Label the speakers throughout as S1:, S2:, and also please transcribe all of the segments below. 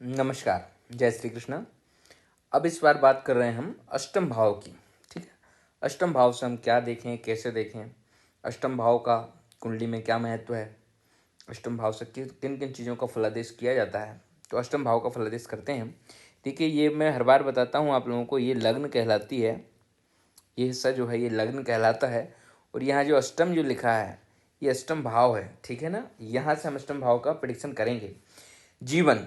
S1: नमस्कार, जय श्री कृष्ण। अब इस बार बात कर रहे हैं हम अष्टम भाव की। ठीक है, अष्टम भाव से हम क्या देखें, कैसे देखें, अष्टम भाव का कुंडली में क्या महत्व है, अष्टम भाव से किन किन चीज़ों का फलादेश किया जाता है। तो अष्टम भाव का फलादेश करते हैं। देखिए, ये मैं हर बार बताता हूँ आप लोगों को, ये लग्न कहलाती है। ये हिस्सा जो है ये लग्न कहलाता है। और यहाँ जो अष्टम जो लिखा है ये अष्टम भाव है। ठीक है ना, यहाँ से हम अष्टम भाव का प्रेडिक्शन करेंगे। जीवन,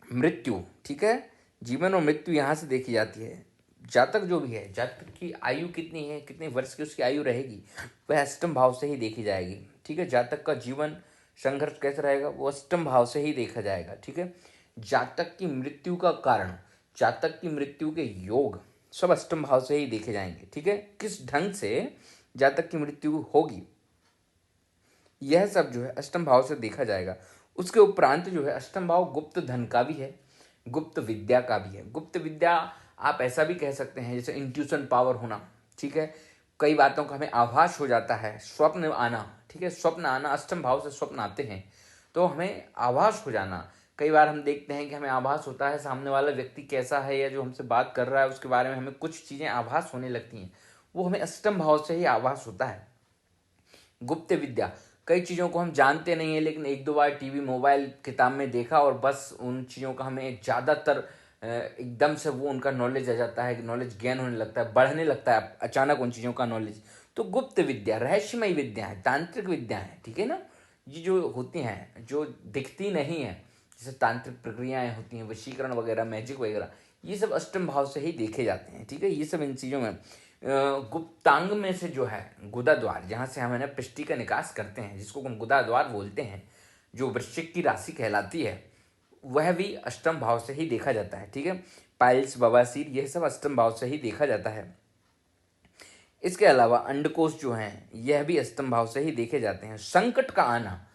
S1: मृत्यु, ठीक है, जीवन और मृत्यु यहाँ से देखी जाती है। जातक जो भी है, जातक की आयु कितनी है, कितने वर्ष की उसकी आयु रहेगी, वह अष्टम भाव से ही देखी जाएगी। ठीक है, जातक का जीवन संघर्ष कैसा रहेगा वो अष्टम भाव से ही देखा जाएगा। ठीक है, जातक की मृत्यु का कारण, जातक की मृत्यु के योग सब अष्टम भाव से ही देखे जाएंगे। ठीक है, किस ढंग से जातक की मृत्यु होगी यह सब जो है अष्टम भाव से देखा जाएगा। उसके उपरांत जो है अष्टम भाव गुप्त धन का भी है, गुप्त विद्या का भी है। गुप्त विद्या आप ऐसा भी कह सकते हैं जैसे इंट्यूशन पावर होना। ठीक है, कई बातों का हमें आभास हो जाता है, स्वप्न आना। ठीक है, स्वप्न आना, अष्टम भाव से स्वप्न आते हैं तो हमें आभास हो जाना। कई बार हम देखते हैं कि हमें आभास होता है सामने वाला व्यक्ति कैसा है या जो हमसे बात कर रहा है उसके बारे में हमें कुछ चीज़ें आभास होने लगती हैं, वो हमें अष्टम भाव से ही आभास होता है। गुप्त विद्या, कई चीज़ों को हम जानते नहीं है लेकिन एक दो बार टीवी, मोबाइल, किताब में देखा और बस उन चीज़ों का हमें ज़्यादातर एकदम से वो उनका नॉलेज आ जाता है, नॉलेज गेन होने लगता है, बढ़ने लगता है अचानक उन चीज़ों का नॉलेज। तो गुप्त विद्या, रहस्यमय विद्या है, तांत्रिक विद्या है। ठीक है ना, ये जो होती हैं जो दिखती नहीं है, जैसे तांत्रिक प्रक्रियाएं होती हैं, वशीकरण वगैरह, मैजिक वगैरह, ये सब अष्टम भाव से ही देखे जाते हैं। ठीक है, ये सब इन चीज़ों में गुप्तांग में से जो है गुदा द्वार, जहाँ से हम है ना पृष्टि का निकास करते हैं, जिसको हम गुदा द्वार बोलते हैं, जो वृश्चिक की राशि कहलाती है, वह भी अष्टम भाव से ही देखा जाता है। ठीक है, पाइल्स, बवासीर, यह सब अष्टम भाव से ही देखा जाता है। इसके अलावा अंडकोश जो हैं यह भी अष्टम भाव से ही देखे जाते हैं। संकट का आना,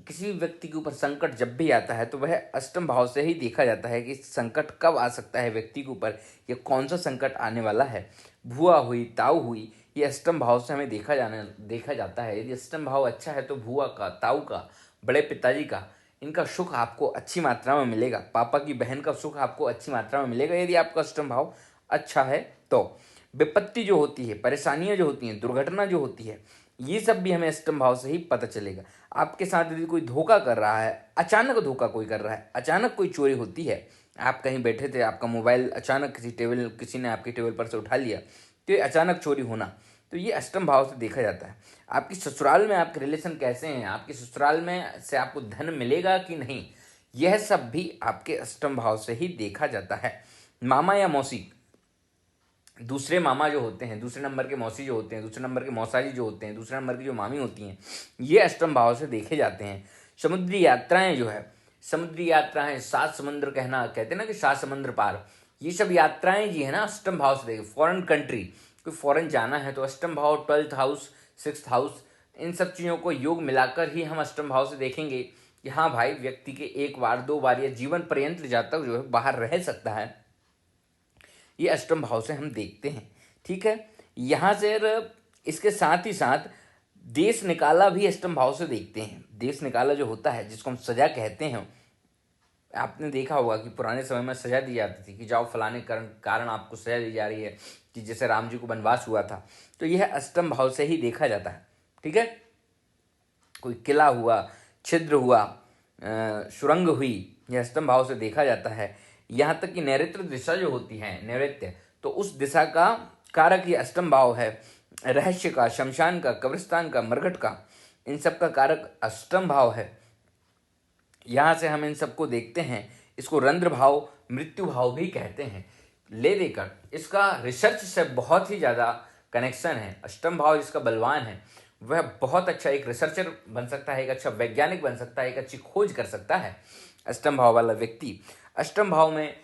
S1: किसी व्यक्ति के ऊपर संकट जब भी आता है तो वह अष्टम भाव से ही देखा जाता है कि संकट कब आ सकता है व्यक्ति के ऊपर, या कौन सा संकट आने वाला है। भुआ हुई, ताऊ हुई, ये अष्टम भाव से हमें देखा जाता है। यदि अष्टम भाव अच्छा है तो भुआ का, ताऊ का, बड़े पिताजी का, इनका सुख आपको अच्छी मात्रा में मिलेगा। पापा की बहन का सुख आपको अच्छी मात्रा में मिलेगा यदि आपका अष्टम भाव अच्छा है तो। विपत्ति जो होती है, परेशानियां जो होती हैं, दुर्घटना जो होती है, ये सब भी हमें अष्टम भाव से ही पता चलेगा। आपके साथ यदि कोई धोखा कर रहा है, अचानक धोखा कोई कर रहा है, अचानक कोई चोरी होती है, आप कहीं बैठे थे, आपका मोबाइल अचानक किसी ने आपके टेबल पर से उठा लिया, तो ये अचानक चोरी होना, तो ये अष्टम भाव से देखा जाता है। आपकी ससुराल में आपके रिलेशन कैसे हैं, आपके ससुराल में से आपको धन मिलेगा कि नहीं, यह सब भी आपके अष्टम भाव से ही देखा जाता है। मामा या मौसी, दूसरे मामा जो होते हैं, दूसरे नंबर के मौसी जो होते हैं, दूसरे नंबर के मौसाजी जो होते हैं, दूसरे नंबर की जो मामी होती हैं, ये अष्टम भाव से देखे जाते हैं। समुद्री यात्राएं जो है, समुद्री यात्राएं, सात समुद्र कहते हैं ना कि सात समुद्र पार, ये सब यात्राएं जी है ना अष्टम भाव से देखे। फॉरेन कंट्री, कोई फॉरेन जाना है तो अष्टम भाव, 12th हाउस, 6th हाउस, इन सब चीज़ों को योग मिलाकर ही हम अष्टम भाव से देखेंगे कि हाँ भाई, व्यक्ति के एक बार, दो बार या जीवन पर्यंत जातक जो है बाहर रह सकता है, ये अष्टम भाव से हम देखते हैं। ठीक है, यहाँ से इसके साथ ही साथ देश निकाला भी अष्टम भाव से देखते हैं। देश निकाला जो होता है, जिसको हम सजा कहते हैं, आपने देखा होगा कि पुराने समय में सजा दी जाती थी कि जाओ फलाने कारण आपको सजा दी जा रही है, कि जैसे राम जी को वनवास हुआ था, तो यह अष्टम भाव से ही देखा जाता है। ठीक है, कोई किला हुआ, छिद्र हुआ, सुरंग हुई, यह अष्टम भाव से देखा जाता है। यहाँ तक कि नैऋत्य दिशा जो होती है, नैऋत्य, तो उस दिशा का कारक ये अष्टम भाव है। रहस्य का, शमशान का, कब्रिस्तान का, मरघट का, इन सब का कारक अष्टम भाव है। यहाँ से हम इन सबको देखते हैं। इसको रंध्र भाव, मृत्यु भाव भी कहते हैं। ले देकर इसका रिसर्च से बहुत ही ज़्यादा कनेक्शन है। अष्टम भाव जिसका बलवान है वह बहुत अच्छा एक रिसर्चर बन सकता है, एक अच्छा वैज्ञानिक बन सकता है, एक अच्छी खोज कर सकता है। अष्टम भाव वाला व्यक्ति, अष्टम भाव में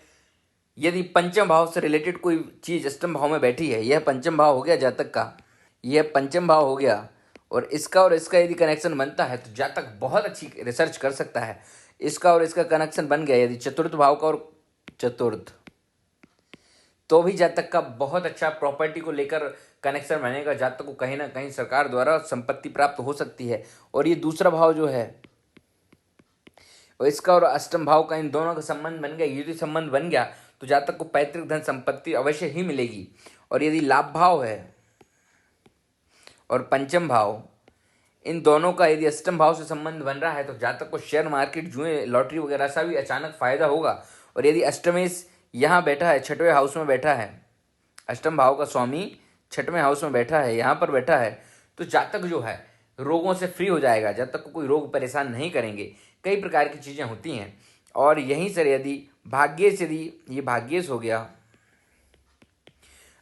S1: यदि पंचम भाव से रिलेटेड कोई चीज़ अष्टम भाव में बैठी है, यह पंचम भाव हो गया जातक का, यह पंचम भाव हो गया, और इसका यदि कनेक्शन बनता है तो जातक बहुत अच्छी रिसर्च कर सकता है। इसका और इसका कनेक्शन बन गया यदि चतुर्थ भाव का और चतुर्थ, तो भी जातक का बहुत अच्छा प्रॉपर्टी को लेकर कनेक्शन बनेगा। जातक को कहीं ना कहीं सरकार द्वारा संपत्ति प्राप्त हो सकती है। और ये दूसरा भाव जो है, और इसका और अष्टम भाव का इन दोनों का संबंध बन गया, युति संबंध बन गया, तो जातक को पैतृक धन संपत्ति अवश्य ही मिलेगी। और यदि लाभ भाव है और पंचम भाव, इन दोनों का यदि अष्टम भाव से संबंध बन रहा है, तो जातक को शेयर मार्केट, जुए, लॉटरी वगैरह सा भी अचानक फायदा होगा। और यदि अष्टमेश यहाँ बैठा है, छठवें हाउस में बैठा है, अष्टम भाव का स्वामी छठवें हाउस में बैठा है, यहाँ पर बैठा है, तो जातक जो है रोगों से फ्री हो जाएगा। जातक को कोई रोग परेशान नहीं करेंगे। कई प्रकार की चीज़ें होती हैं। और यहीं से यदि भाग्येश, यदि ये भाग्येश हो गया,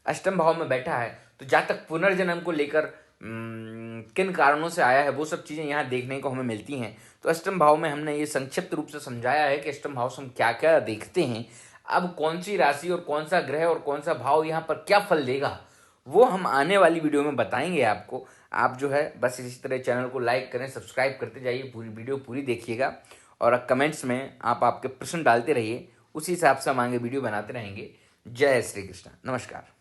S1: अष्टम भाव में बैठा है, तो जातक पुनर्जन्म को लेकर किन कारणों से आया है वो सब चीज़ें यहाँ देखने को हमें मिलती हैं। तो अष्टम भाव में हमने ये संक्षिप्त रूप से समझाया है कि अष्टम भाव से हम क्या क्या देखते हैं। अब कौन सी राशि और कौन सा ग्रह और कौन सा भाव यहाँ पर क्या फल देगा, वो हम आने वाली वीडियो में बताएंगे आपको। आप जो है बस इसी तरह चैनल को लाइक करें, सब्सक्राइब करते जाइए, पूरी वीडियो पूरी देखिएगा। और कमेंट्स में आप आपके प्रश्न डालते रहिए, उसी हिसाब से हम आगे वीडियो बनाते रहेंगे। जय श्री कृष्ण, नमस्कार।